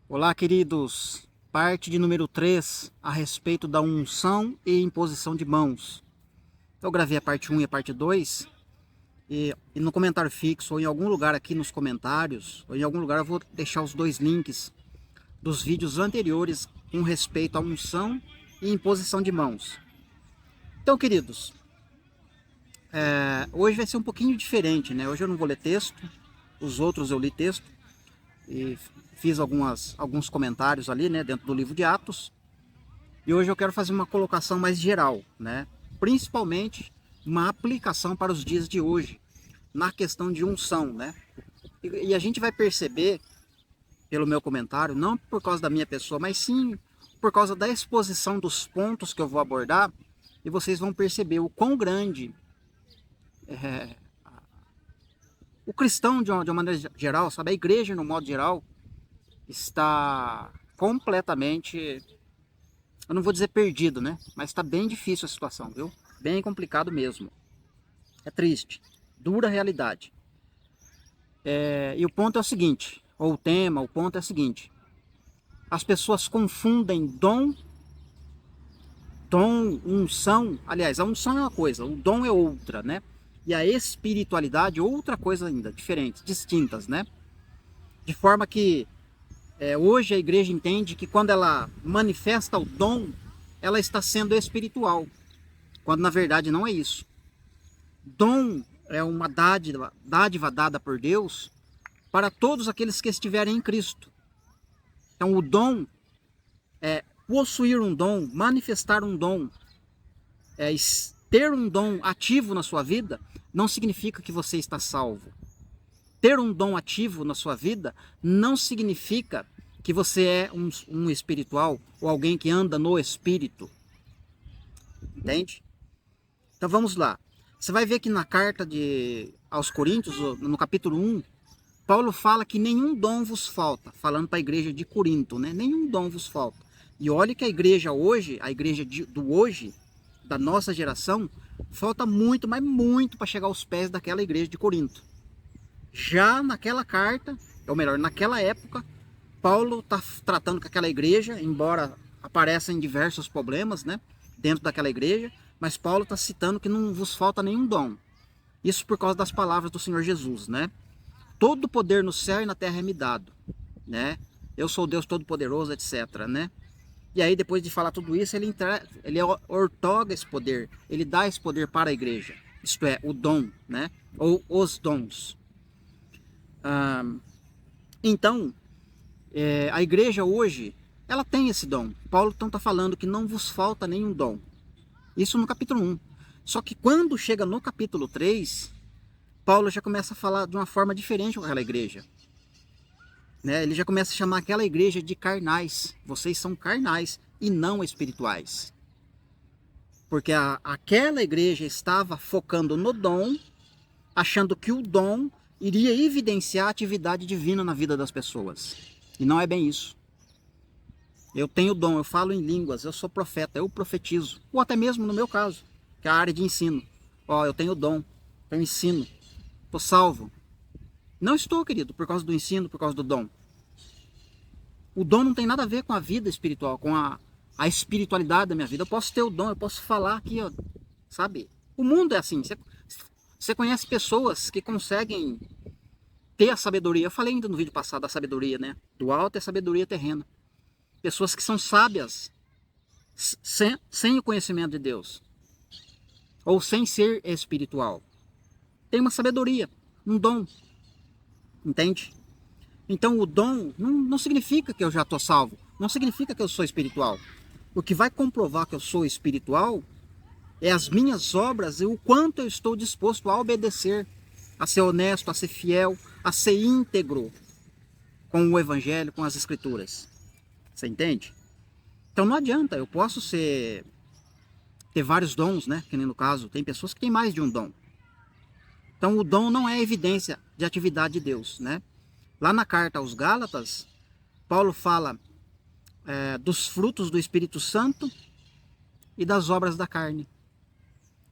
Olá, queridos. Parte de número 3 a respeito da unção e imposição de mãos. Eu gravei a parte 1 e a parte 2 e no comentário fixo ou em algum lugar aqui nos comentários, ou em algum lugar eu vou deixar os dois links dos vídeos anteriores com respeito à unção e imposição de mãos. Então, queridos, hoje vai ser um pouquinho diferente, né? Hoje eu não vou ler texto, os outros eu li texto e fiz alguns comentários ali, né, dentro do livro de Atos. E hoje eu quero fazer uma colocação mais geral, né? Principalmente uma aplicação para os dias de hoje, na questão de unção, né? E a gente vai perceber, pelo meu comentário, não por causa da minha pessoa, mas sim por causa da exposição dos pontos que eu vou abordar, e vocês vão perceber o quão grande o cristão, de uma maneira geral, sabe? A igreja, no modo geral, está completamente, eu não vou dizer perdido, né? Mas está bem difícil a situação, viu? Bem complicado mesmo. É triste. Dura realidade. E o ponto é o seguinte, ou o tema, o ponto é o seguinte. As pessoas confundem dom, unção. Aliás, a unção é uma coisa, o dom é outra, né? E a espiritualidade é outra coisa ainda, diferentes, distintas, né? De forma que hoje a igreja entende que quando ela manifesta o dom, ela está sendo espiritual, quando na verdade não é isso. Dom é uma dádiva dada por Deus para todos aqueles que estiverem em Cristo. Então o dom é possuir um dom, manifestar um dom, ter um dom ativo na sua vida, não significa que você está salvo. Ter um dom ativo na sua vida não significa que você é um espiritual ou alguém que anda no espírito. Entende? Então vamos lá. Você vai ver que na carta aos Coríntios, no capítulo 1, Paulo fala que nenhum dom vos falta, falando para a igreja de Corinto, né? Nenhum dom vos falta. E olha que a igreja hoje, a igreja do hoje, da nossa geração, falta muito, mas muito para chegar aos pés daquela igreja de Corinto. Já naquela carta, ou melhor, naquela época, Paulo está tratando com aquela igreja, embora apareçam diversos problemas, né, dentro daquela igreja, mas Paulo está citando que não vos falta nenhum dom. Isso por causa das palavras do Senhor Jesus, né? Todo poder no céu e na terra é me dado, né? Eu sou Deus Todo-Poderoso, etc, né? E aí, depois de falar tudo isso, ele ortoga esse poder, ele dá esse poder para a igreja, isto é, o dom, né? Ou os dons. Então, a igreja hoje, ela tem esse dom. Paulo então está falando que não vos falta nenhum dom. Isso no capítulo 1. Só que quando chega no capítulo 3, Paulo já começa a falar de uma forma diferente com aquela igreja. Né? Ele já começa a chamar aquela igreja de carnais. Vocês são carnais e não espirituais. Porque aquela igreja estava focando no dom, achando que o dom iria evidenciar a atividade divina na vida das pessoas. E não é bem isso. Eu tenho dom, eu falo em línguas, eu sou profeta, eu profetizo. Ou até mesmo no meu caso, que é a área de ensino. Ó, eu tenho dom, eu ensino, estou salvo. Não estou, querido, por causa do ensino, por causa do dom. O dom não tem nada a ver com a vida espiritual, com a espiritualidade da minha vida. Eu posso ter o dom, eu posso falar aqui, ó, sabe? O mundo é assim. Você conhece pessoas que conseguem ter a sabedoria. Eu falei ainda no vídeo passado da sabedoria, né? Do alto é sabedoria terrena. Pessoas que são sábias sem o conhecimento de Deus. Ou sem ser espiritual. Tem uma sabedoria, um dom. Entende? Então o dom não significa que eu já estou salvo. Não significa que eu sou espiritual. O que vai comprovar que eu sou espiritual é as minhas obras e o quanto eu estou disposto a obedecer, a ser honesto, a ser fiel, a ser íntegro com o evangelho, com as escrituras. Você entende? Então não adianta, eu posso ter vários dons, né? Que nem no caso, tem pessoas que têm mais de um dom. Então o dom não é evidência de atividade de Deus, né? Lá na carta aos Gálatas, Paulo fala dos frutos do Espírito Santo e das obras da carne.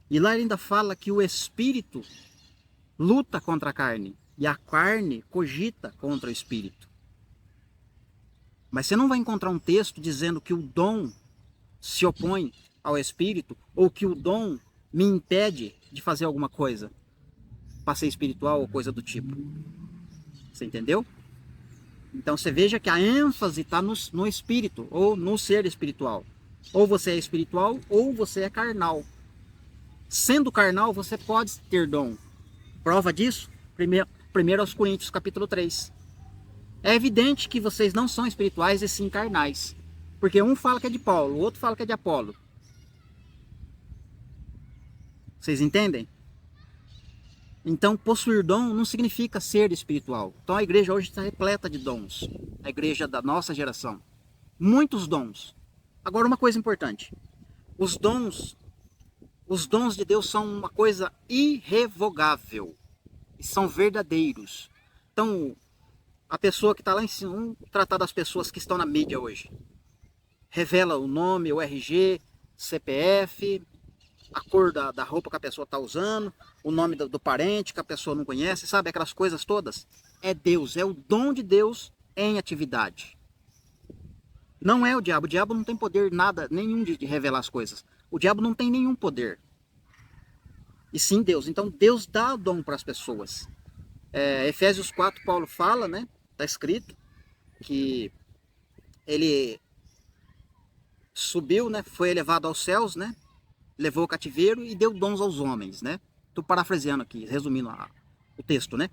E lá ele ainda fala que o Espírito luta contra a carne e a carne cogita contra o Espírito. Mas você não vai encontrar um texto dizendo que o dom se opõe ao Espírito ou que o dom me impede de fazer alguma coisa, para ser espiritual ou coisa do tipo. Você entendeu? Então você veja que a ênfase está no espírito, ou no ser espiritual. Ou você é espiritual, ou você é carnal. Sendo carnal, você pode ter dom. Prova disso, 1 aos Coríntios, capítulo 3. É evidente que vocês não são espirituais e sim carnais. Porque um fala que é de Paulo, o outro fala que é de Apolo. Vocês entendem? Então, possuir dom não significa ser espiritual. Então, a igreja hoje está repleta de dons. A igreja da nossa geração. Muitos dons. Agora, uma coisa importante. Os dons de Deus são uma coisa irrevogável. E são verdadeiros. Então, a pessoa que está lá em cima, vamos tratar das pessoas que estão na mídia hoje. Revela o nome, o RG, CPF, a cor da roupa que a pessoa está usando, o nome do parente que a pessoa não conhece, sabe? Aquelas coisas todas. É Deus, é o dom de Deus em atividade. Não é o diabo não tem poder nada, nenhum de revelar as coisas. O diabo não tem nenhum poder. E sim Deus. Então Deus dá dom para as pessoas. Efésios 4, Paulo fala, né? Está escrito que ele subiu, né? Foi elevado aos céus, né? Levou o cativeiro e deu dons aos homens, né? Estou parafraseando aqui, resumindo o texto, né?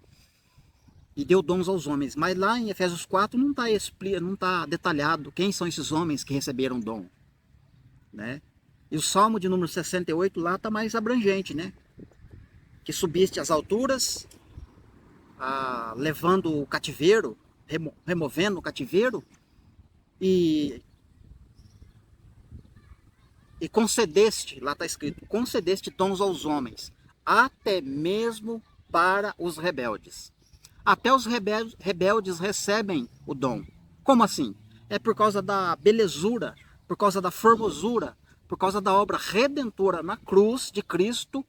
E deu dons aos homens. Mas lá em Efésios 4 não está detalhado quem são esses homens que receberam dom, né? E o Salmo de número 68 lá está mais abrangente, né? Que subiste às alturas, levando o cativeiro, removendo o cativeiro e concedeste, lá está escrito, concedeste dons aos homens, até mesmo para os rebeldes. Até os rebeldes recebem o dom. Como assim? É por causa da belezura, por causa da formosura, por causa da obra redentora na cruz de Cristo.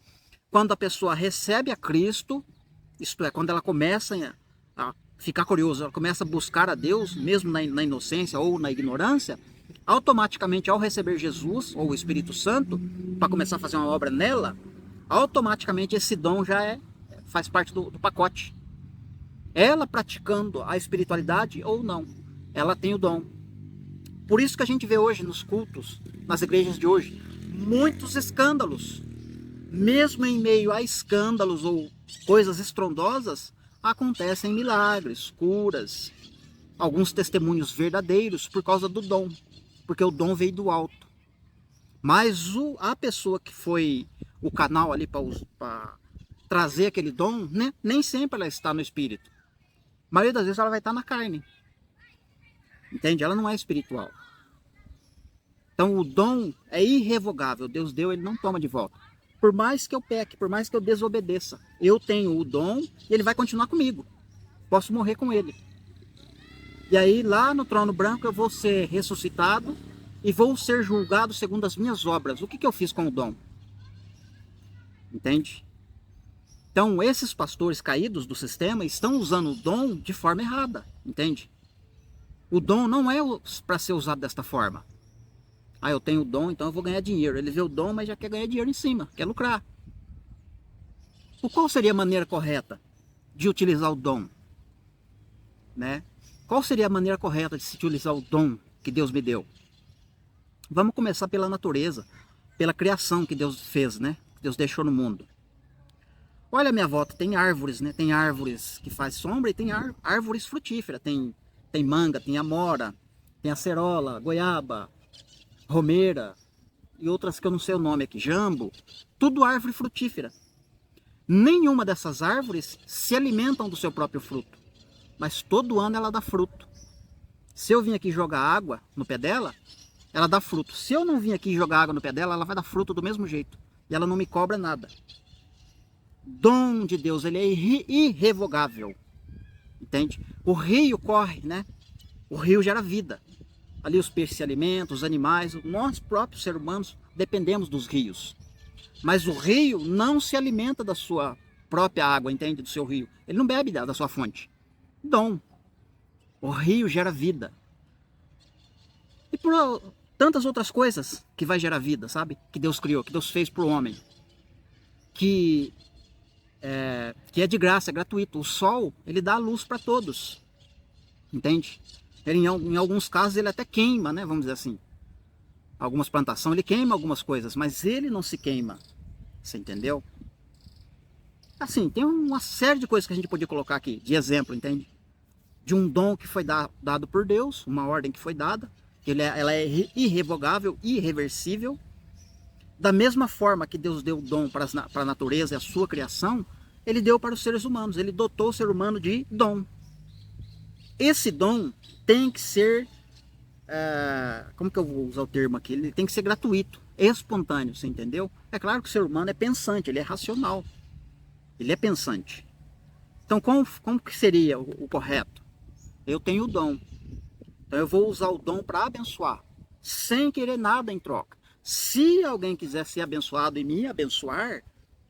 Quando a pessoa recebe a Cristo, isto é, quando ela começa a ficar curiosa, ela começa a buscar a Deus, mesmo na inocência ou na ignorância, automaticamente ao receber Jesus ou o Espírito Santo, para começar a fazer uma obra nela, automaticamente esse dom já faz parte do pacote. Ela praticando a espiritualidade ou não, ela tem o dom. Por isso que a gente vê hoje nos cultos, nas igrejas de hoje, muitos escândalos. Mesmo em meio a escândalos ou coisas estrondosas, acontecem milagres, curas, alguns testemunhos verdadeiros por causa do dom, porque o dom veio do alto. Mas a pessoa que foi o canal ali para trazer aquele dom, né, nem sempre ela está no espírito. A maioria das vezes ela vai estar na carne. Entende? Ela não é espiritual. Então o dom é irrevogável. Deus deu, ele não toma de volta. Por mais que eu peque, por mais que eu desobedeça, eu tenho o dom e ele vai continuar comigo. Posso morrer com ele. E aí lá no trono branco eu vou ser ressuscitado e vou ser julgado segundo as minhas obras. O que eu fiz com o dom? Entende? Então esses pastores caídos do sistema estão usando o dom de forma errada. Entende? O dom não é para ser usado desta forma. Eu tenho o dom, então eu vou ganhar dinheiro. Ele vê o dom, mas já quer ganhar dinheiro em cima, quer lucrar. Qual seria a maneira correta de utilizar o dom? Né? Qual seria a maneira correta de se utilizar o dom que Deus me deu? Vamos começar pela natureza, pela criação que Deus fez, né? Que Deus deixou no mundo. Olha a minha volta, tem árvores, né? Tem árvores que faz sombra e tem árvores frutíferas. Tem manga, tem amora, tem acerola, goiaba, romeira e outras que eu não sei o nome aqui, jambo, tudo árvore frutífera. Nenhuma dessas árvores se alimentam do seu próprio fruto, mas todo ano ela dá fruto. Se eu vim aqui jogar água no pé dela, ela dá fruto. Se eu não vim aqui jogar água no pé dela, ela vai dar fruto do mesmo jeito e ela não me cobra nada. Dom de Deus, ele é irrevogável. Entende? O rio corre, né? O rio gera vida. Ali os peixes se alimentam, os animais, nós próprios seres humanos dependemos dos rios. Mas o rio não se alimenta da sua própria água, entende? Do seu rio. Ele não bebe da sua fonte. Dom. O rio gera vida. por tantas outras coisas que vai gerar vida, sabe? Que Deus criou, que Deus fez para o homem. Que é de graça, é gratuito. O sol, ele dá a luz para todos. Entende? Ele, em alguns casos ele até queima, né? Vamos dizer assim. Algumas plantações ele queima algumas coisas, mas ele não se queima. Você entendeu? Assim, tem uma série de coisas que a gente podia colocar aqui, de exemplo, entende? De um dom que foi dado por Deus, uma ordem que foi dada, que ela é irrevogável, irreversível. Da mesma forma que Deus deu o dom para a natureza e a sua criação, ele deu para os seres humanos, ele dotou o ser humano de dom. Esse dom tem que ser, como que eu vou usar o termo aqui? Ele tem que ser gratuito, espontâneo, você entendeu? É claro que o ser humano é pensante, ele é racional, ele é pensante. Então como que seria o correto? Eu tenho o dom, então eu vou usar o dom para abençoar, sem querer nada em troca. Se alguém quiser ser abençoado e me abençoar,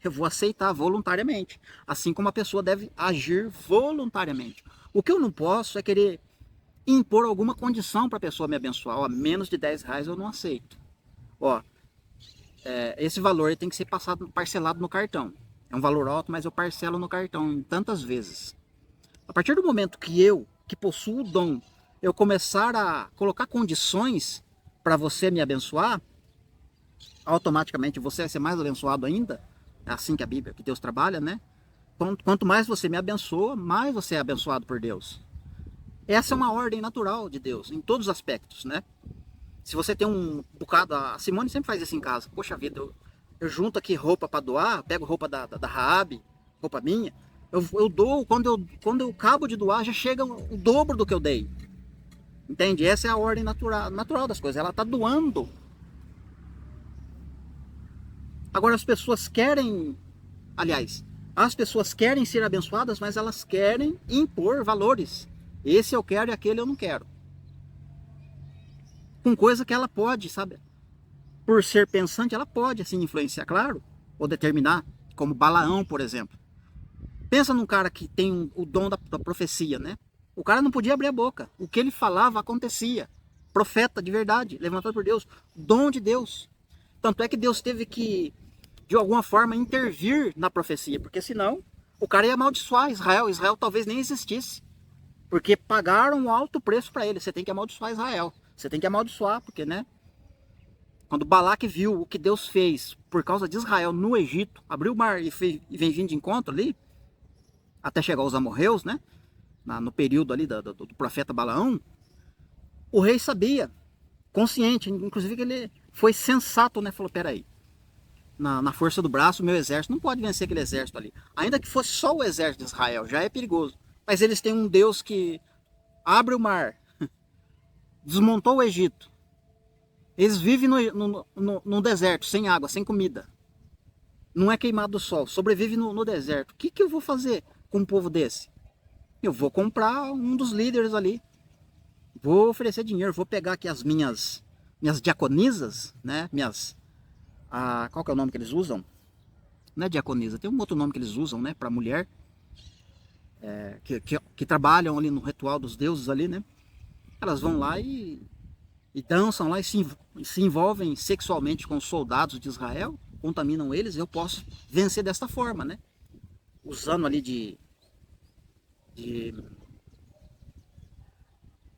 eu vou aceitar voluntariamente. Assim como a pessoa deve agir voluntariamente. O que eu não posso é querer impor alguma condição para a pessoa me abençoar. Ó, menos de R$10 eu não aceito. Ó, esse valor tem que ser parcelado no cartão. É um valor alto, mas eu parcelo no cartão em tantas vezes. A partir do momento que eu, que possuo o dom, eu começar a colocar condições para você me abençoar, automaticamente você vai ser mais abençoado ainda. É assim que a Bíblia, que Deus trabalha, né? Quanto mais você me abençoa, mais você é abençoado por Deus. Essa é uma ordem natural de Deus, em todos os aspectos, né? Se você tem um bocado, a Simone sempre faz isso em casa. Poxa vida, eu junto aqui roupa para doar, pego roupa da Raabe, roupa minha, eu dou, quando eu acabo de doar, já chega o dobro do que eu dei. Entende? Essa é a ordem natural das coisas, ela está doando. Agora as pessoas querem, as pessoas querem ser abençoadas, mas elas querem impor valores. Esse eu quero e aquele eu não quero. Com coisa que ela pode, sabe? Por ser pensante, ela pode assim influenciar, claro, ou determinar, como Balaão, por exemplo. Pensa num cara que tem o dom da profecia, né? O cara não podia abrir a boca. O que ele falava acontecia. Profeta de verdade, levantado por Deus, dom de Deus. Tanto é que Deus teve que, de alguma forma, intervir na profecia, porque senão o cara ia amaldiçoar Israel. Israel talvez nem existisse, porque pagaram um alto preço para ele. Você tem que amaldiçoar Israel. Você tem que amaldiçoar, porque, né? Quando Balaque viu o que Deus fez por causa de Israel no Egito, abriu o mar e vem vindo de encontro ali, até chegar aos amorreus, né? No período ali do profeta Balaão, o rei sabia, consciente, inclusive que ele foi sensato, né? Falou, peraí, na força do braço, o meu exército não pode vencer aquele exército ali. Ainda que fosse só o exército de Israel, já é perigoso. Mas eles têm um Deus que abre o mar, desmontou o Egito. Eles vivem no deserto, sem água, sem comida. Não é queimado do sol, sobrevive no deserto. O que eu vou fazer com um povo desse? Eu vou comprar um dos líderes ali. Vou oferecer dinheiro, vou pegar aqui as minhas diaconisas, né? Qual que é o nome que eles usam? Não é diaconisa, tem um outro nome que eles usam, né? Para mulher. Que trabalham ali no ritual dos deuses ali, né? Elas vão lá e dançam lá e se envolvem sexualmente com os soldados de Israel, contaminam eles. Eu posso vencer desta forma, né? Usando ali de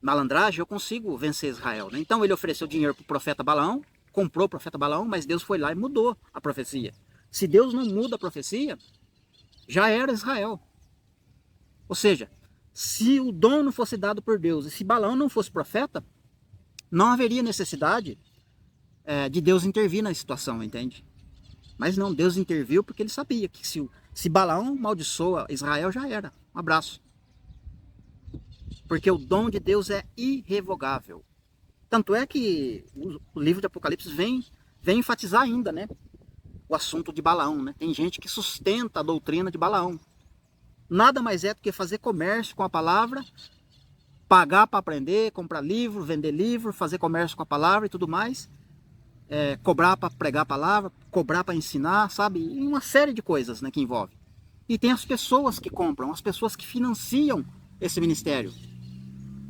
malandragem, eu consigo vencer Israel, né? Então ele ofereceu dinheiro para o profeta Balaão, comprou o profeta Balaão, mas Deus foi lá e mudou a profecia. Se Deus não muda a profecia, já era Israel. Ou seja, se o dom não fosse dado por Deus e se Balaão não fosse profeta, não haveria necessidade de Deus intervir na situação, entende? Mas não, Deus interviu porque ele sabia que se Balaão amaldiçoa Israel, já era. Um abraço. Porque o dom de Deus é irrevogável. Tanto é que o livro de Apocalipse vem enfatizar ainda, né? O assunto de Balaão, né? Tem gente que sustenta a doutrina de Balaão. Nada mais é do que fazer comércio com a palavra, pagar para aprender, comprar livro, vender livro, fazer comércio com a palavra e tudo mais, cobrar para pregar a palavra, cobrar para ensinar, sabe? E uma série de coisas, né, que envolve. E tem as pessoas que compram, as pessoas que financiam esse ministério.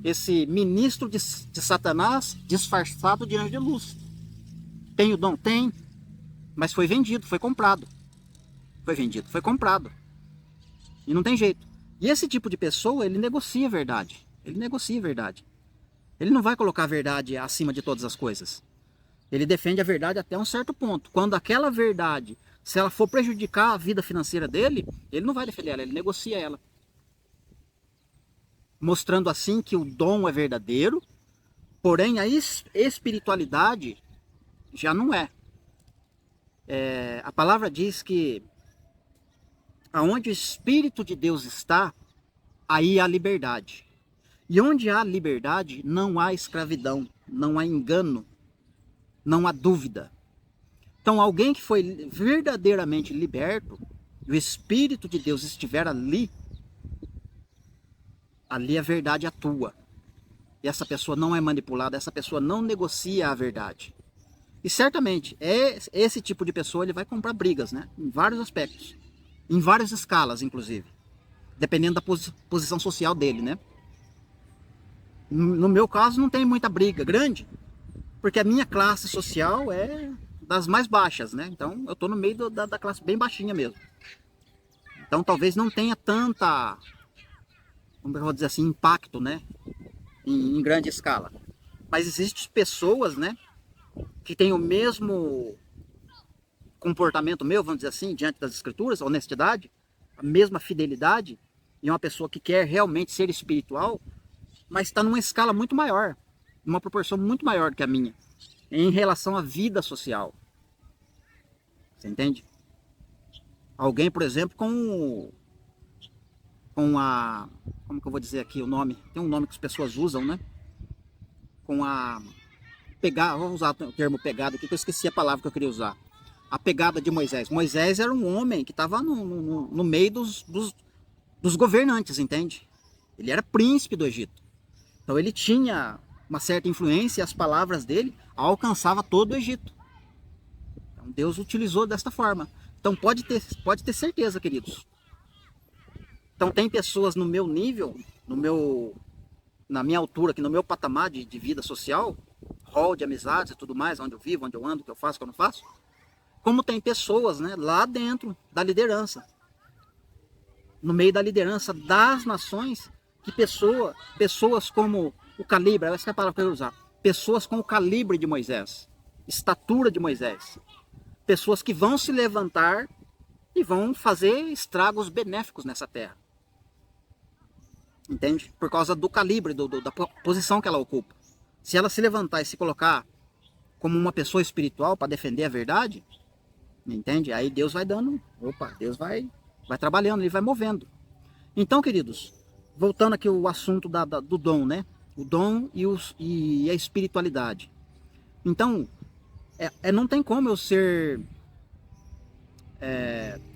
esse ministro de Satanás disfarçado de anjo de luz. Tem o dom? Tem, mas foi vendido, foi comprado. Foi vendido, foi comprado. E não tem jeito. E esse tipo de pessoa, ele negocia a verdade. Ele negocia a verdade. Ele não vai colocar a verdade acima de todas as coisas. Ele defende a verdade até um certo ponto. Quando aquela verdade, se ela for prejudicar a vida financeira dele, ele não vai defender ela, ele negocia ela. Mostrando assim que o dom é verdadeiro, porém a espiritualidade já não é. A palavra diz que aonde o Espírito de Deus está, aí há liberdade. E onde há liberdade, não há escravidão, não há engano, não há dúvida. Então alguém que foi verdadeiramente liberto, e o Espírito de Deus estiver ali, ali a verdade atua. E essa pessoa não é manipulada, essa pessoa não negocia a verdade. E certamente, esse tipo de pessoa ele vai comprar brigas, né? Em vários aspectos. Em várias escalas, inclusive. Dependendo da posição social dele, né? No meu caso, não tem muita briga grande, porque a minha classe social é das mais baixas, né? Então, eu tô no meio da classe bem baixinha mesmo. Então, talvez não tenha tanta, como eu vou dizer assim, impacto, né? Em grande escala. Mas existem pessoas, né? Que têm o mesmo comportamento meu, vamos dizer assim, diante das escrituras, honestidade, a mesma fidelidade, e uma pessoa que quer realmente ser espiritual, mas está numa escala muito maior, numa proporção muito maior do que a minha, em relação à vida social. Você entende? Alguém, por exemplo, com a... Como que eu vou dizer aqui o nome? Tem um nome que as pessoas usam, né? Com a... Vou usar o termo pegada aqui, que eu esqueci a palavra que eu queria usar. A pegada de Moisés. Moisés era um homem que estava no meio dos governantes, entende? Ele era príncipe do Egito. Então ele tinha uma certa influência e as palavras dele alcançavam todo o Egito. Então Deus utilizou desta forma. Então pode ter certeza, queridos. Então tem pessoas no meu nível, na minha altura, aqui no meu patamar de vida social, rol de amizades e tudo mais, onde eu vivo, onde eu ando, o que eu faço, o que eu não faço. Como tem pessoas, né, lá dentro da liderança, no meio da liderança das nações, que pessoas como o calibre, essa é a palavra que eu vou usar, pessoas com o calibre de Moisés, estatura de Moisés, pessoas que vão se levantar e vão fazer estragos benéficos nessa terra. Entende? Por causa do calibre, da posição que ela ocupa. Se ela se levantar e se colocar como uma pessoa espiritual para defender a verdade, entende? Aí Deus vai dando, Deus vai trabalhando, Ele vai movendo. Então, queridos, voltando aqui ao assunto do dom, né? O dom e a espiritualidade. Então, não tem como eu ser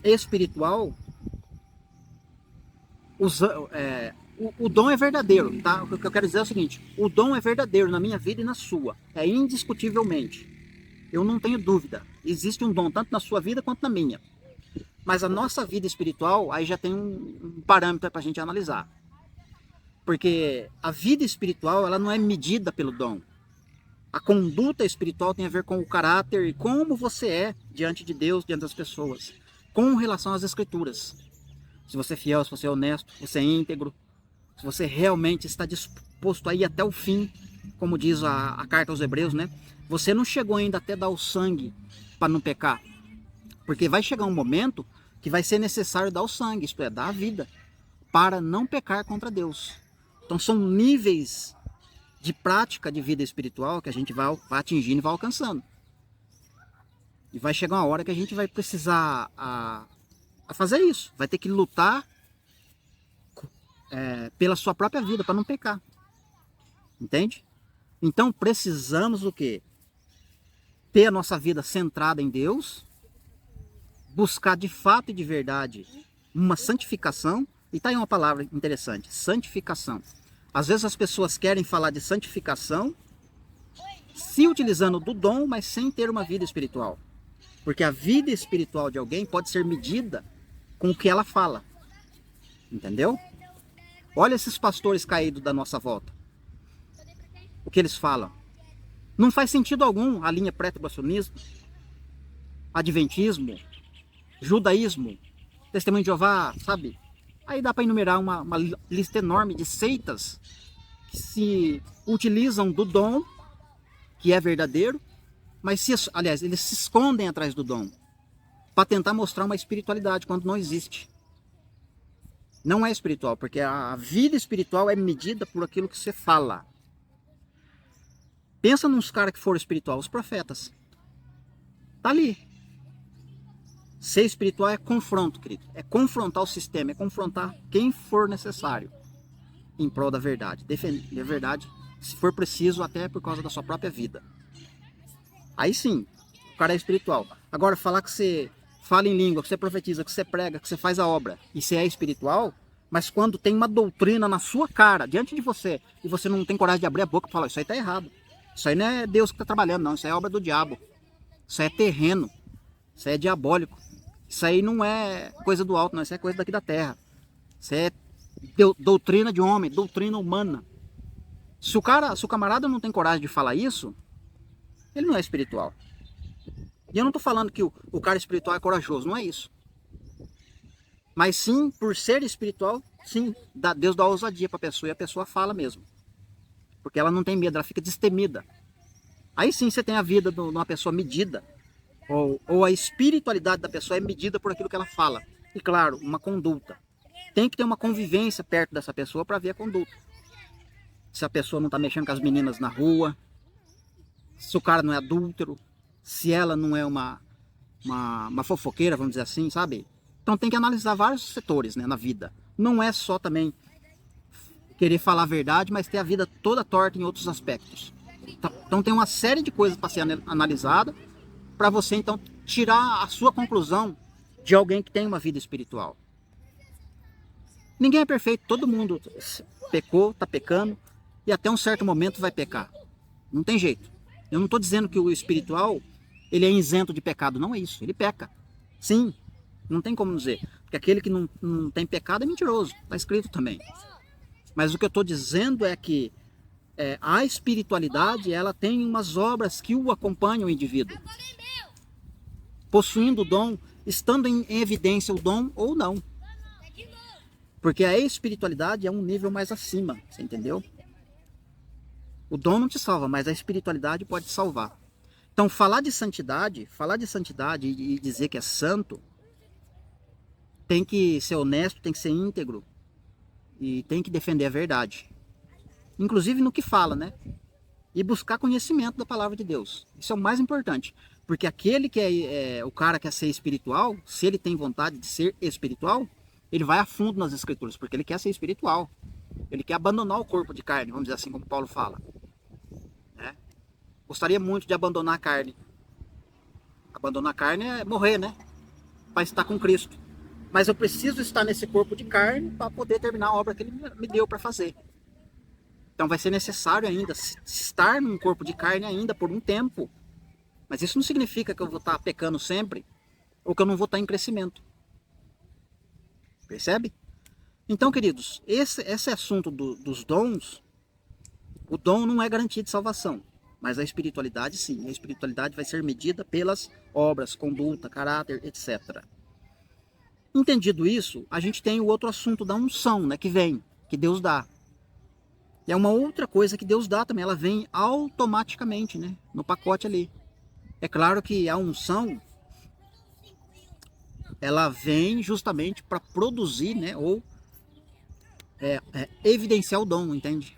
espiritual. O dom é verdadeiro, tá? O que eu quero dizer é o seguinte: o dom é verdadeiro na minha vida e na sua. É indiscutivelmente. Eu não tenho dúvida. Existe um dom tanto na sua vida quanto na minha. Mas a nossa vida espiritual, aí já tem um parâmetro para a gente analisar. Porque a vida espiritual, ela não é medida pelo dom. A conduta espiritual tem a ver com o caráter e como você é diante de Deus, diante das pessoas. Com relação às escrituras. Se você é fiel, se você é honesto, se você é íntegro, se você realmente está disposto a ir até o fim, como diz a carta aos Hebreus, né? Você não chegou ainda até dar o sangue para não pecar. Porque vai chegar um momento que vai ser necessário dar o sangue, isto é, dar a vida, para não pecar contra Deus. Então são níveis de prática de vida espiritual que a gente vai atingindo e vai alcançando. E vai chegar uma hora que a gente vai precisar a fazer isso. Vai ter que lutar pela sua própria vida, para não pecar. Entende? Então precisamos o quê? Ter a nossa vida centrada em Deus, buscar de fato e de verdade uma santificação. E tá aí uma palavra interessante, santificação. Às vezes as pessoas querem falar de santificação se utilizando do dom, mas sem ter uma vida espiritual. Porque a vida espiritual de alguém pode ser medida com o que ela fala. Entendeu? Olha esses pastores caídos da nossa volta. o que eles falam. Não faz sentido algum a linha pré-tribulacionismo, adventismo, judaísmo, testemunho de Jeová, sabe? Aí dá para enumerar uma lista enorme de seitas que se utilizam do dom, que é verdadeiro, mas aliás, eles se escondem atrás do dom para tentar mostrar uma espiritualidade quando não existe. Não é espiritual, porque a vida espiritual é medida por aquilo que você fala. Pensa nos caras que foram espiritual, os profetas. Tá ali. Ser espiritual é confronto, querido. É confrontar o sistema, é confrontar quem for necessário em prol da verdade. Defender a verdade, se for preciso, até por causa da sua própria vida. Aí sim, o cara é espiritual. Agora, falar que você fala em língua, que você profetiza, que você prega, que você faz a obra, e você é espiritual, mas quando tem uma doutrina na sua cara, diante de você, e você não tem coragem de abrir a boca e falar, isso aí tá errado. Isso aí não é Deus que está trabalhando, não. Isso aí é obra do diabo. Isso aí é terreno. Isso aí é diabólico. Isso aí não é coisa do alto, não. Isso é coisa daqui da terra. Isso é doutrina de homem, doutrina humana. Se o camarada não tem coragem de falar isso, ele não é espiritual. E eu não estou falando que o cara espiritual é corajoso, não é isso. Mas sim, por ser espiritual, sim, Deus dá ousadia para a pessoa e a pessoa fala mesmo. Porque ela não tem medo, ela fica destemida. Aí sim você tem a vida de uma pessoa medida, ou a espiritualidade da pessoa é medida por aquilo que ela fala. E claro, uma conduta. Tem que ter uma convivência perto dessa pessoa para ver a conduta. Se a pessoa não está mexendo com as meninas na rua, se o cara não é adúltero, se ela não é uma fofoqueira, vamos dizer assim, sabe? Então tem que analisar vários setores, né, na vida. Não é só também querer falar a verdade, mas ter a vida toda torta em outros aspectos. Então tem uma série de coisas para ser analisada, para você então tirar a sua conclusão de alguém que tem uma vida espiritual. Ninguém é perfeito, todo mundo pecou, está pecando, e até um certo momento vai pecar. Não tem jeito. Eu não estou dizendo que o espiritual ele é isento de pecado, não é isso, ele peca. Sim, não tem como dizer, porque aquele que não tem pecado é mentiroso, está escrito também. Mas o que eu estou dizendo é que a espiritualidade ela tem umas obras que o acompanham o indivíduo. Possuindo o dom, estando em evidência o dom ou não. Porque a espiritualidade é um nível mais acima, você entendeu? O dom não te salva, mas a espiritualidade pode te salvar. Então falar de santidade e dizer que é santo, tem que ser honesto, tem que ser íntegro e tem que defender a verdade. Inclusive no que fala, né? E buscar conhecimento da palavra de Deus. Isso é o mais importante. Porque aquele que o cara que quer ser espiritual, se ele tem vontade de ser espiritual, ele vai a fundo nas escrituras, porque ele quer ser espiritual. Ele quer abandonar o corpo de carne, vamos dizer assim, como Paulo fala. Né? Gostaria muito de abandonar a carne. Abandonar a carne é morrer, né? Para estar com Cristo. Mas eu preciso estar nesse corpo de carne para poder terminar a obra que ele me deu para fazer. Então vai ser necessário ainda estar num corpo de carne ainda por um tempo. Mas isso não significa que eu vou estar pecando sempre ou que eu não vou estar em crescimento. Percebe? Então, queridos, esse assunto dos dons, o dom não é garantia de salvação. Mas a espiritualidade sim. A espiritualidade vai ser medida pelas obras, conduta, caráter, etc. Entendido isso, a gente tem o outro assunto da unção, né, que Deus dá. E é uma outra coisa que Deus dá também, ela vem automaticamente, né, no pacote ali. É claro que a unção, ela vem justamente para produzir, né, ou evidenciar o dom, entende?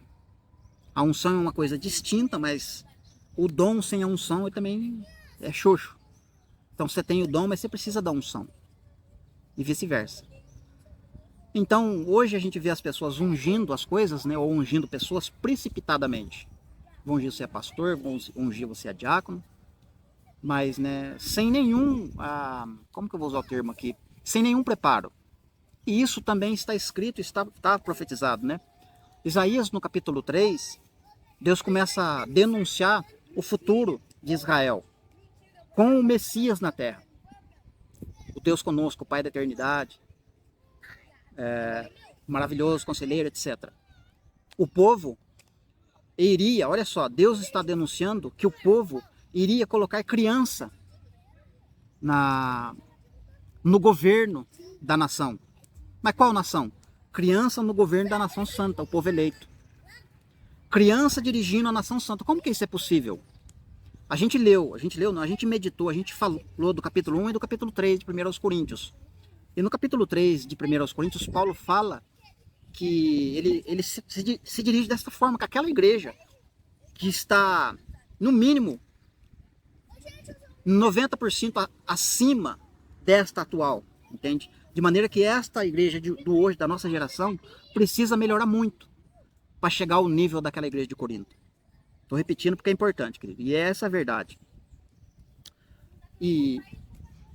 A unção é uma coisa distinta, mas o dom sem a unção também é xoxo. Então você tem o dom, mas você precisa da unção. E vice-versa. Então, hoje a gente vê as pessoas ungindo as coisas, né, ou ungindo pessoas precipitadamente. Vão ungir você a pastor, vão ungir você a diácono, mas, né, sem nenhum, como que eu vou usar o termo aqui? Sem nenhum preparo. E isso também está escrito, está profetizado, né? Isaías, no capítulo 3, Deus começa a denunciar o futuro de Israel com o Messias na terra. O Deus conosco, o Pai da eternidade, maravilhoso, conselheiro, etc. O povo, iria, olha só, Deus está denunciando que o povo iria colocar criança no governo da nação. Mas qual nação? Criança no governo da nação santa, o povo eleito. Criança dirigindo a nação santa. Como que isso é possível? A gente meditou, a gente falou do capítulo 1 e do capítulo 3 de 1 Coríntios. E no capítulo 3 de 1 Coríntios, Paulo fala que ele se dirige dessa forma, com aquela igreja que está, no mínimo, 90% acima desta atual, entende? De maneira que esta igreja do hoje, da nossa geração, precisa melhorar muito para chegar ao nível daquela igreja de Corinto. Estou repetindo porque é importante, querido, e essa é a verdade. E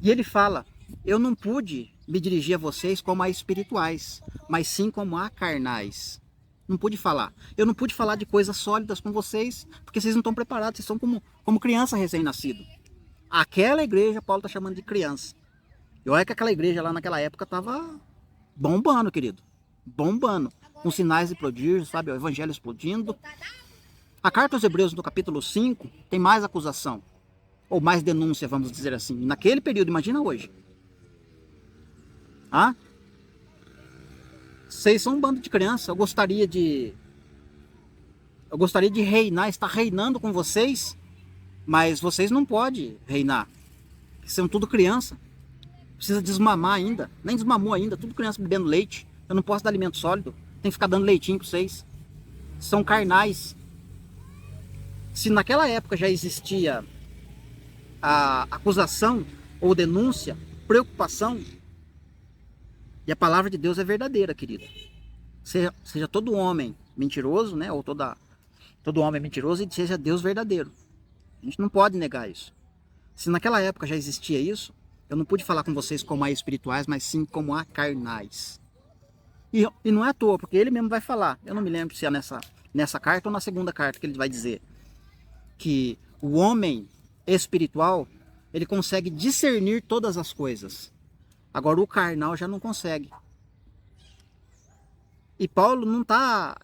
ele fala, eu não pude me dirigir a vocês como a espirituais, mas sim como a carnais. Não pude falar. Eu não pude falar de coisas sólidas com vocês, porque vocês não estão preparados, vocês são como criança recém-nascido. Aquela igreja, Paulo está chamando de criança. E olha que aquela igreja lá naquela época estava bombando, querido. Bombando. Com sinais e prodígios, sabe? O evangelho explodindo. A carta aos Hebreus, no capítulo 5, tem mais acusação. Ou mais denúncia, vamos dizer assim. Naquele período, imagina hoje. Ah? Vocês são um bando de criança. Eu gostaria de reinar, estar reinando com vocês, mas vocês não podem reinar. São tudo criança. Precisa desmamar ainda. Nem desmamou ainda, tudo criança bebendo leite. Eu não posso dar alimento sólido. Tem que ficar dando leitinho para vocês. São carnais. Se naquela época já existia a acusação ou denúncia, preocupação, e a palavra de Deus é verdadeira, querida. Seja todo homem mentiroso, né? Ou todo homem mentiroso, e seja Deus verdadeiro. A gente não pode negar isso. Se naquela época já existia isso, eu não pude falar com vocês como a espirituais, mas sim como a carnais. E não é à toa, porque ele mesmo vai falar. Eu não me lembro se é nessa carta ou na segunda carta que ele vai dizer que o homem espiritual, ele consegue discernir todas as coisas. Agora o carnal já não consegue. E Paulo não está,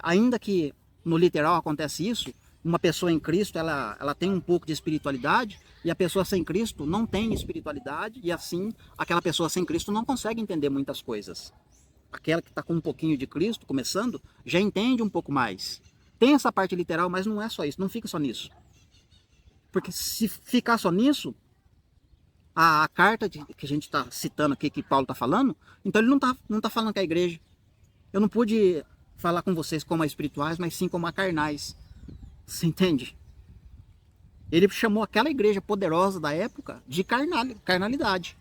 ainda que no literal acontece isso, uma pessoa em Cristo, ela tem um pouco de espiritualidade, e a pessoa sem Cristo não tem espiritualidade, e assim, aquela pessoa sem Cristo não consegue entender muitas coisas. Aquela que está com um pouquinho de Cristo, começando, já entende um pouco mais. Tem essa parte literal, mas não é só isso, não fica só nisso. Porque se ficar só nisso, a carta que a gente está citando aqui, que Paulo está falando, então ele não tá falando com a igreja. Eu não pude falar com vocês como a espirituais, mas sim como a carnais. Você entende? Ele chamou aquela igreja poderosa da época de carnalidade.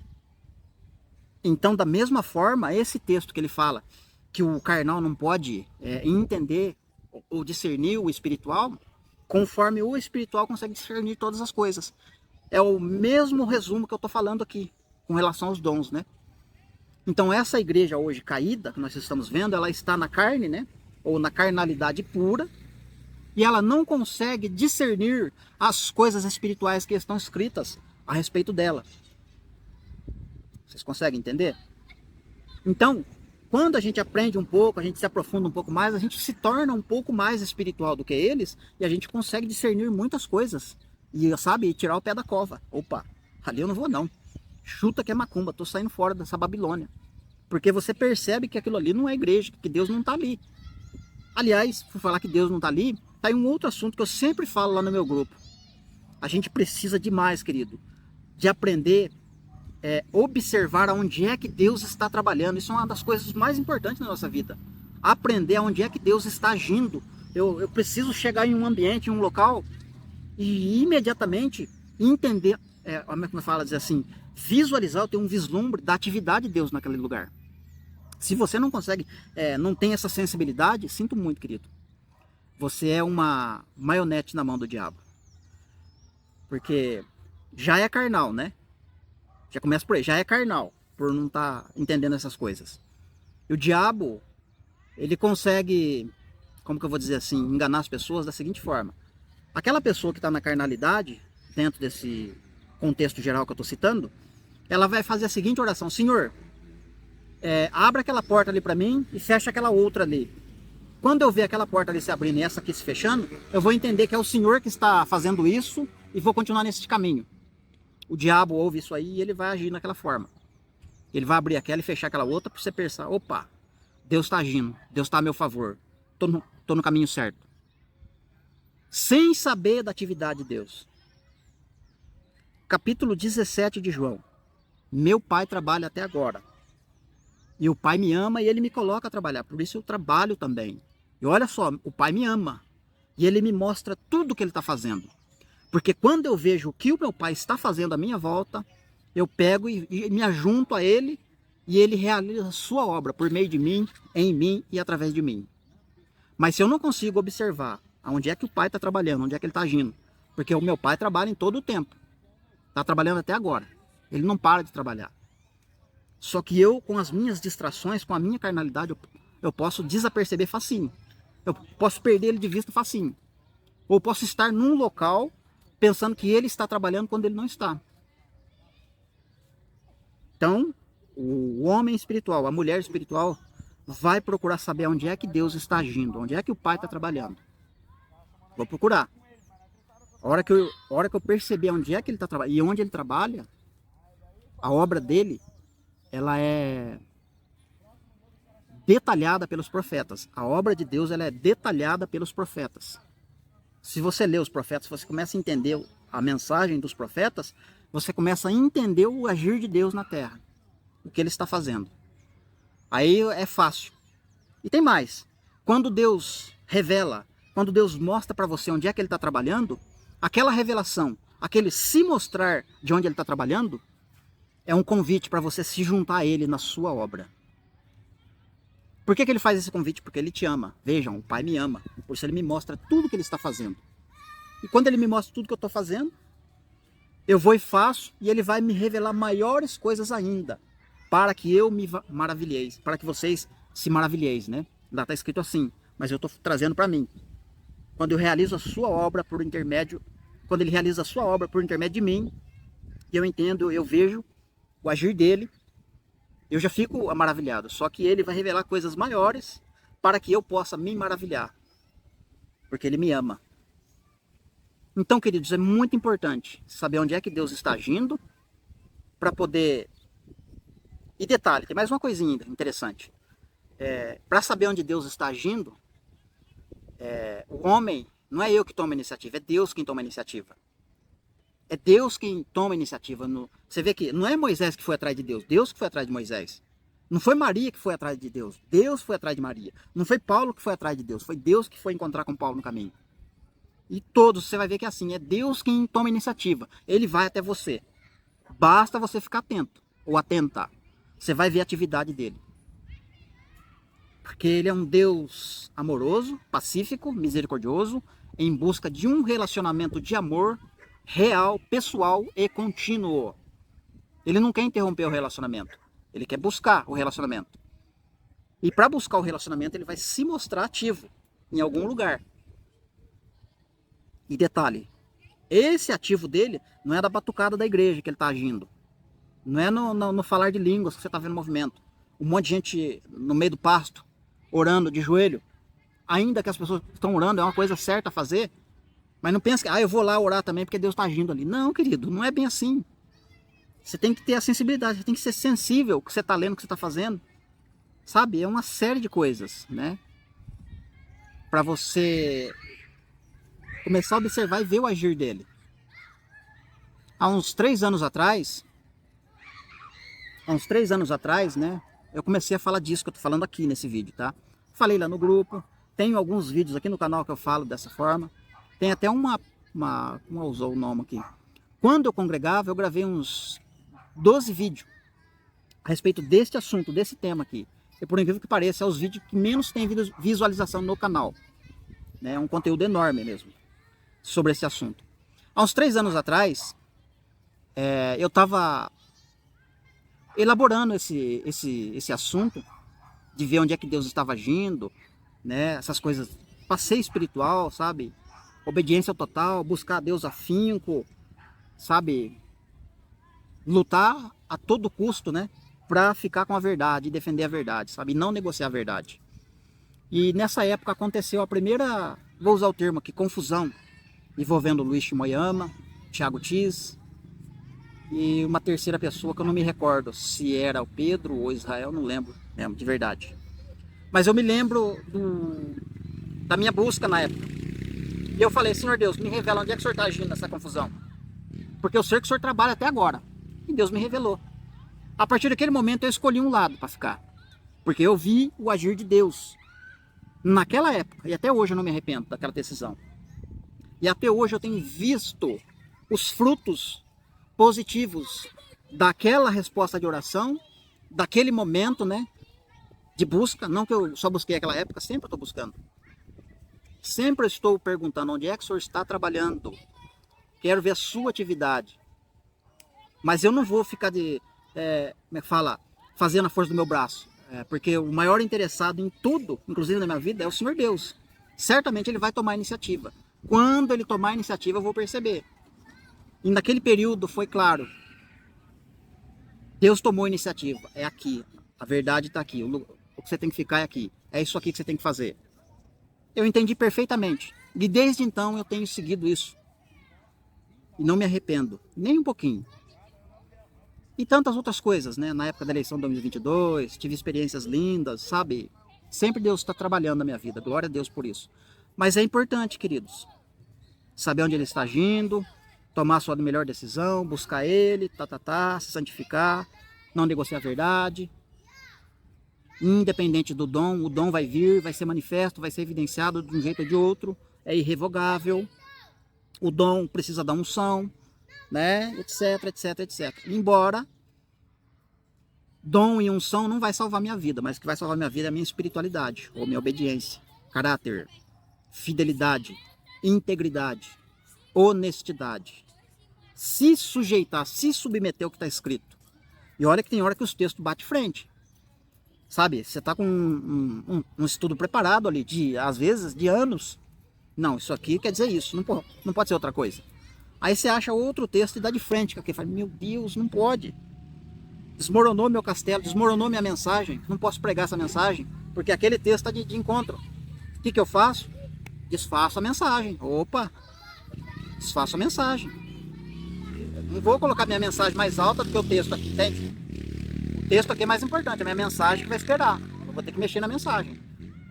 Então, da mesma forma, esse texto que ele fala que o carnal não pode entender ou discernir o espiritual, conforme o espiritual consegue discernir todas as coisas. É o mesmo resumo que eu estou falando aqui, com relação aos dons, né? Então, essa igreja hoje caída, que nós estamos vendo, ela está na carne, né? Ou na carnalidade pura, e ela não consegue discernir as coisas espirituais que estão escritas a respeito dela. Vocês conseguem entender? Então, quando a gente aprende um pouco, a gente se aprofunda um pouco mais, a gente se torna um pouco mais espiritual do que eles, e a gente consegue discernir muitas coisas. E, sabe, tirar o pé da cova. Opa, ali eu não vou não. Chuta que é macumba, tô saindo fora dessa Babilônia. Porque você percebe que aquilo ali não é igreja, que Deus não está ali. Aliás, por falar que Deus não está ali, tá aí um outro assunto que eu sempre falo lá no meu grupo. A gente precisa demais, querido, de aprender observar aonde é que Deus está trabalhando. Isso é uma das coisas mais importantes na nossa vida. Aprender aonde é que Deus está agindo. Eu preciso chegar em um ambiente, em um local, e imediatamente entender, como é que fala, dizer assim, visualizar, eu tenho um vislumbre da atividade de Deus naquele lugar. Se você não consegue, não tem essa sensibilidade, sinto muito, querido. Você é uma maionete na mão do diabo. Porque já é carnal, né? Já começa por aí, já é carnal, por não estar entendendo essas coisas. E o diabo, ele consegue, como que eu vou dizer assim, enganar as pessoas da seguinte forma. Aquela pessoa que está na carnalidade, dentro desse contexto geral que eu estou citando, ela vai fazer a seguinte oração: Senhor, abra aquela porta ali para mim e fecha aquela outra ali. quando eu ver aquela porta ali se abrindo e essa aqui se fechando, eu vou entender que é o Senhor que está fazendo isso e vou continuar nesse caminho. O diabo ouve isso aí e ele vai agir daquela forma. Ele vai abrir aquela e fechar aquela outra para você pensar, opa, Deus está agindo, Deus está a meu favor, tô no caminho certo. Sem saber da atividade de Deus. Capítulo 17 de João. Meu pai trabalha até agora. E o pai me ama e ele me coloca a trabalhar. Por isso eu trabalho também. E olha só, o pai me ama. E ele me mostra tudo o que ele está fazendo. Porque quando eu vejo o que o meu pai está fazendo à minha volta, eu pego e me ajunto a ele e ele realiza a sua obra por meio de mim, em mim e através de mim. Mas se eu não consigo observar onde é que o pai está trabalhando, onde é que ele está agindo, porque o meu pai trabalha em todo o tempo. Está trabalhando até agora. Ele não para de trabalhar. Só que eu, com as minhas distrações, com a minha carnalidade, eu posso desaperceber facinho. Eu posso perder ele de vista facinho. Ou posso estar num local pensando que ele está trabalhando quando ele não está. Então, o homem espiritual, a mulher espiritual, vai procurar saber onde é que Deus está agindo, onde é que o Pai está trabalhando. Vou procurar. A hora que eu perceber onde é que ele está trabalhando e onde ele trabalha, a obra dele, ela é detalhada pelos profetas. A obra de Deus, ela é detalhada pelos profetas. Se você lê os profetas, você começa a entender a mensagem dos profetas, você começa a entender o agir de Deus na terra, o que ele está fazendo. Aí é fácil. E tem mais. Quando Deus revela, quando Deus mostra para você onde é que ele está trabalhando, aquela revelação, aquele se mostrar de onde ele está trabalhando, é um convite para você se juntar a ele na sua obra. Por que ele faz esse convite? Porque ele te ama. Vejam, o Pai me ama. Por isso ele me mostra tudo que ele está fazendo. E quando ele me mostra tudo que eu estou fazendo, eu vou e faço, e ele vai me revelar maiores coisas ainda, para que eu me maravilheis, para que vocês se maravilheis, né? Lá está escrito assim, mas eu estou trazendo para mim. Quando eu realizo a sua obra por intermédio, quando ele realiza a sua obra por intermédio de mim, eu entendo, eu vejo o agir dele, eu já fico maravilhado. Só que ele vai revelar coisas maiores para que eu possa me maravilhar, porque ele me ama. Então, queridos, é muito importante saber onde é que Deus está agindo para poder... E detalhe, tem mais uma coisinha interessante. Para saber onde Deus está agindo, o homem, não é eu que tomo a iniciativa, é Deus quem toma a iniciativa. É Deus quem toma a iniciativa. Você vê que não é Moisés que foi atrás de Deus, Deus que foi atrás de Moisés. Não foi Maria que foi atrás de Deus, Deus foi atrás de Maria. Não foi Paulo que foi atrás de Deus, foi Deus que foi encontrar com Paulo no caminho. E todos, você vai ver que é assim, é Deus quem toma a iniciativa. Ele vai até você. Basta você ficar atento, ou atentar. Você vai ver a atividade dele. Porque ele é um Deus amoroso, pacífico, misericordioso, em busca de um relacionamento de amor real, pessoal e contínuo. Ele não quer interromper o relacionamento. Ele quer buscar o relacionamento. E para buscar o relacionamento, ele vai se mostrar ativo em algum lugar. E detalhe, esse ativo dele não é da batucada da igreja que ele está agindo. Não é no falar de línguas que você está vendo movimento. Um monte de gente no meio do pasto, orando de joelho. Ainda que as pessoas estão orando, é uma coisa certa a fazer. Mas não pensa que, eu vou lá orar também porque Deus está agindo ali. Não, querido, não é bem assim. Você tem que ter a sensibilidade, você tem que ser sensível ao que você está lendo, o que você está fazendo. Sabe, é uma série de coisas, né? Para você começar a observar e ver o agir dele. Há uns 3 anos atrás, né? Eu comecei a falar disso que eu tô falando aqui nesse vídeo, tá? Falei lá no grupo, tenho alguns vídeos aqui no canal que eu falo dessa forma. Tem até como usou o nome aqui. Quando eu congregava, eu gravei uns 12 vídeos a respeito deste assunto, desse tema aqui. E por incrível que pareça, é os vídeos que menos tem visualização no canal. É um conteúdo enorme mesmo sobre esse assunto. Há uns 3 anos atrás, eu estava elaborando esse assunto, de ver onde é que Deus estava agindo, né? Essas coisas, passeio espiritual, sabe? Obediência total, buscar a Deus afinco, sabe? Lutar a todo custo, né? Para ficar com a verdade, defender a verdade, sabe? E não negociar a verdade. E nessa época aconteceu a primeira, vou usar o termo aqui, confusão, envolvendo o Luiz Moyama, Thiago Tis e uma terceira pessoa que eu não me recordo se era o Pedro ou Israel, não lembro mesmo, de verdade. Mas eu me lembro da minha busca na época. E eu falei, Senhor Deus, me revela onde é que o Senhor está agindo nessa confusão. Porque eu sei que o Senhor trabalha até agora. E Deus me revelou. A partir daquele momento eu escolhi um lado para ficar. Porque eu vi o agir de Deus naquela época. E até hoje eu não me arrependo daquela decisão. E até hoje eu tenho visto os frutos positivos daquela resposta de oração, daquele momento, né, de busca. Não que eu só busquei naquela época, sempre eu estou buscando. Sempre estou perguntando onde é que o Senhor está trabalhando. Quero ver a sua atividade. Mas eu não vou ficar como é que fala, fazendo a força do meu braço. Porque o maior interessado em tudo, inclusive na minha vida, é o Senhor Deus. Certamente Ele vai tomar a iniciativa. Quando Ele tomar a iniciativa, eu vou perceber. E naquele período foi claro. Deus tomou a iniciativa. É aqui. A verdade está aqui. O que você tem que ficar é aqui. É isso aqui que você tem que fazer. Eu entendi perfeitamente. E desde então eu tenho seguido isso. E não me arrependo. Nem um pouquinho. E tantas outras coisas, né? Na época da eleição de 2022, tive experiências lindas, sabe? Sempre Deus está trabalhando na minha vida. Glória a Deus por isso. Mas é importante, queridos, saber onde Ele está agindo, tomar a sua melhor decisão, buscar Ele, se santificar, não negociar a verdade. Independente do dom, o dom vai vir, vai ser manifesto, vai ser evidenciado de um jeito ou de outro, é irrevogável. O dom precisa da unção, né? Etc, etc, etc. Embora dom e unção não vai salvar minha vida, mas o que vai salvar minha vida é a minha espiritualidade, ou minha obediência, caráter, fidelidade, integridade, honestidade. Se sujeitar, se submeter ao que está escrito. E olha que tem hora que os textos batem frente. Sabe, você está com um estudo preparado ali, às vezes, de anos. Não, isso aqui quer dizer isso, não pode ser outra coisa. Aí você acha outro texto e dá de frente, que fala, meu Deus, não pode. Desmoronou meu castelo, desmoronou minha mensagem, não posso pregar essa mensagem, porque aquele texto está de encontro. O que eu faço? Desfaço a mensagem. Opa, desfaço a mensagem. Não vou colocar minha mensagem mais alta do que o texto aqui, entende? O texto aqui é mais importante, a minha mensagem que vai esperar. Eu vou ter que mexer na mensagem.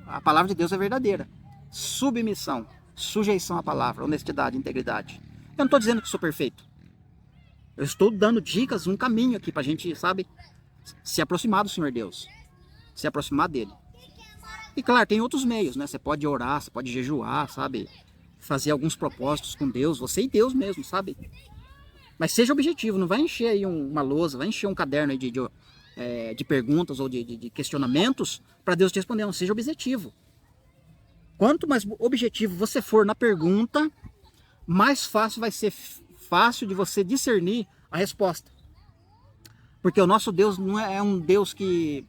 A palavra de Deus é verdadeira. Submissão, sujeição à palavra, honestidade, integridade. Eu não estou dizendo que sou perfeito. Eu estou dando dicas, um caminho aqui para a gente, sabe, se aproximar do Senhor Deus. Se aproximar dele. E claro, tem outros meios, né? Você pode orar, você pode jejuar, sabe? Fazer alguns propósitos com Deus, você e Deus mesmo, sabe? Mas seja objetivo, não vai encher aí uma lousa, vai encher um caderno aí de perguntas ou de questionamentos para Deus te responder. Não, seja objetivo. Quanto mais objetivo você for na pergunta, mais fácil vai ser de você discernir a resposta. Porque o nosso Deus não é um Deus que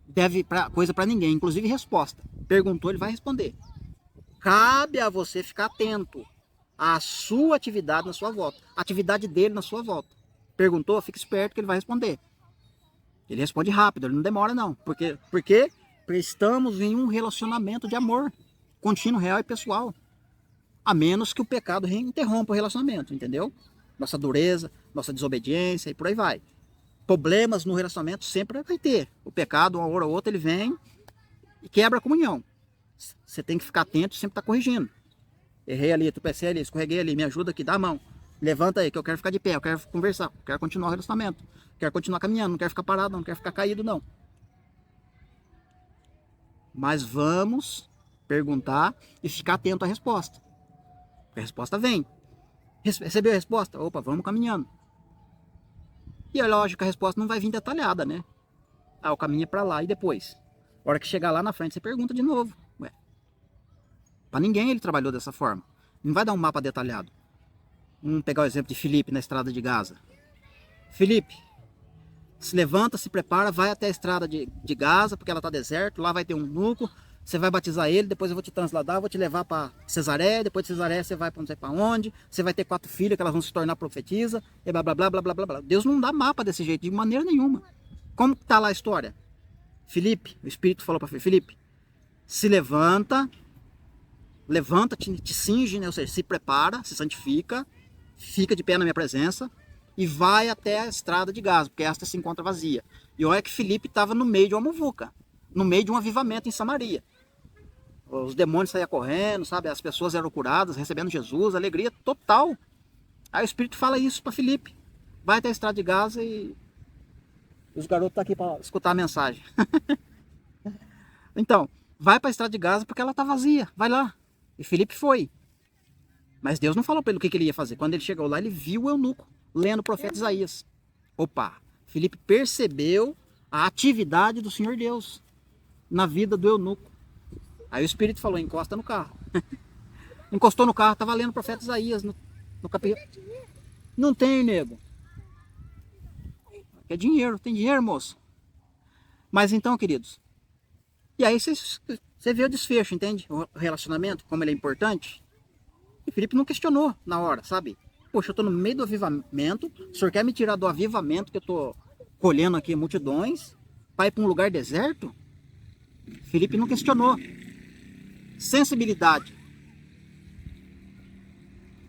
deve coisa para ninguém, inclusive resposta. Perguntou, Ele vai responder. Cabe a você ficar atento à sua atividade na sua volta, a atividade dele na sua volta. Perguntou, fica esperto que Ele vai responder. Ele responde rápido, Ele não demora não. Porque estamos em um relacionamento de amor contínuo, real e pessoal. A menos que o pecado interrompa o relacionamento, entendeu? Nossa dureza, nossa desobediência e por aí vai. Problemas no relacionamento sempre vai ter. O pecado, uma hora ou outra, ele vem e quebra a comunhão. Você tem que ficar atento e sempre estar corrigindo. Errei ali, tropecei ali, escorreguei ali, me ajuda aqui, dá a mão. Levanta aí que eu quero ficar de pé, eu quero conversar, eu quero continuar o relacionamento. Quero continuar caminhando, não quero ficar parado, não quero ficar caído, não. Mas vamos perguntar e ficar atento à resposta. Porque a resposta vem. Recebeu a resposta? Opa, vamos caminhando. E é lógico que a resposta não vai vir detalhada, né? Ah, o caminho é para lá e depois. A hora que chegar lá na frente, você pergunta de novo. Ué. Para ninguém ele trabalhou dessa forma. Não vai dar um mapa detalhado. Vamos pegar o exemplo de Filipe na estrada de Gaza. Filipe, se levanta, se prepara, vai até a estrada de Gaza, porque ela está deserto, lá vai ter um eunuco, você vai batizar ele, depois eu vou te transladar, vou te levar para Cesaré, depois de Cesaré você vai para não sei para onde, você vai ter 4 filhas que elas vão se tornar profetisa, e blá blá blá blá blá blá blá. Deus não dá mapa desse jeito, de maneira nenhuma. Como está lá a história? Filipe, o Espírito falou para Filipe, se levanta, te cinge, né? Ou seja, se prepara, se santifica, fica de pé na minha presença e vai até a estrada de Gaza, porque esta se encontra vazia. E olha que Filipe estava no meio de uma muvuca, no meio de um avivamento em Samaria. Os demônios saíam correndo, sabe? As pessoas eram curadas, recebendo Jesus, alegria total. Aí o Espírito fala isso para Filipe. Vai até a estrada de Gaza e os garotos estão aqui para escutar a mensagem. Então, vai para a estrada de Gaza porque ela está vazia, vai lá. E Filipe foi. Mas Deus não falou para ele o que ele ia fazer. Quando ele chegou lá, ele viu o eunuco lendo o profeta Isaías. Opa, Filipe percebeu a atividade do Senhor Deus na vida do eunuco. Aí o Espírito falou, encosta no carro. Encostou no carro, estava lendo o profeta Isaías no capítulo. Não tem, nego. É dinheiro, tem dinheiro, moço. Mas então, queridos, e aí você vê o desfecho, entende? O relacionamento, como ele é importante. E Filipe não questionou na hora, sabe? Poxa, eu estou no meio do avivamento, o senhor quer me tirar do avivamento que eu estou colhendo aqui multidões, para ir para um lugar deserto? Filipe não questionou. Sensibilidade,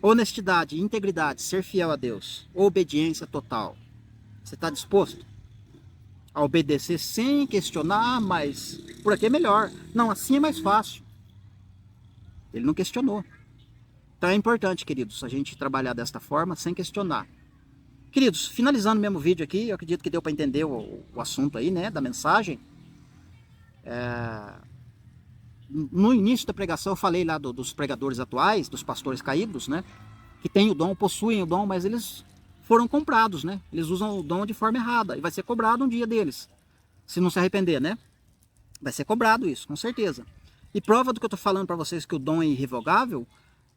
honestidade, integridade, ser fiel a Deus, obediência total. Você está disposto a obedecer sem questionar, mas por aqui é melhor. Não, assim é mais fácil. Ele não questionou. Então é importante, queridos, a gente trabalhar desta forma, sem questionar. Queridos, finalizando mesmo o vídeo aqui, eu acredito que deu para entender o assunto aí, né, da mensagem. No início da pregação eu falei lá dos pregadores atuais, dos pastores caídos, né, que têm o dom, possuem o dom, mas eles foram comprados, né, eles usam o dom de forma errada, e vai ser cobrado um dia deles, se não se arrepender, né, vai ser cobrado isso, com certeza. E prova do que eu estou falando para vocês que o dom é irrevogável,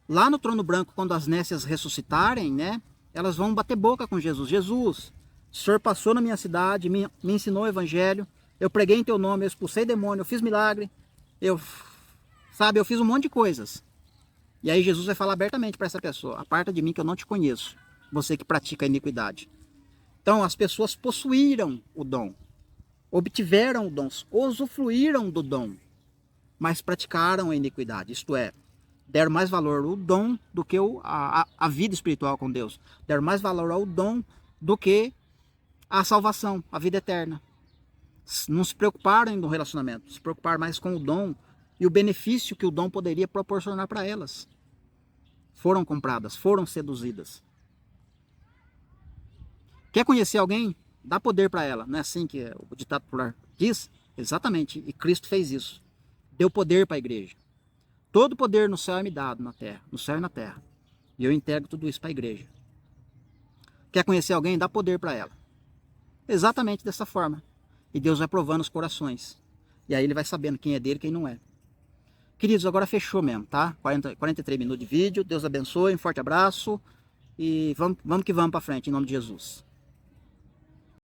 lá no trono branco, quando as nécias ressuscitarem, né, elas vão bater boca com Jesus. Jesus, o Senhor passou na minha cidade, me ensinou o evangelho, eu preguei em teu nome, eu expulsei demônio, eu fiz milagre, eu fiz um monte de coisas. E aí Jesus vai falar abertamente para essa pessoa, aparta de mim que eu não te conheço, você que pratica a iniquidade. Então as pessoas possuíram o dom, obtiveram o dom, usufruíram do dom, mas praticaram a iniquidade, isto é, deram mais valor ao dom do que a vida espiritual com Deus. Deram mais valor ao dom do que a salvação, a vida eterna. Não se preocuparam no relacionamento, se preocuparam mais com o dom e o benefício que o dom poderia proporcionar para elas. Foram compradas, foram seduzidas. Quer conhecer alguém? Dá poder para ela. Não é assim que o ditado popular diz? Exatamente, e Cristo fez isso. Deu poder para a igreja. Todo poder no céu é me dado na terra, no céu e na terra. E eu entrego tudo isso para a igreja. Quer conhecer alguém? Dá poder para ela. Exatamente dessa forma. E Deus vai provando os corações. E aí ele vai sabendo quem é dele e quem não é. Queridos, agora fechou mesmo, tá? 43 minutos de vídeo. Deus abençoe, um forte abraço. E vamos que vamos para frente, em nome de Jesus.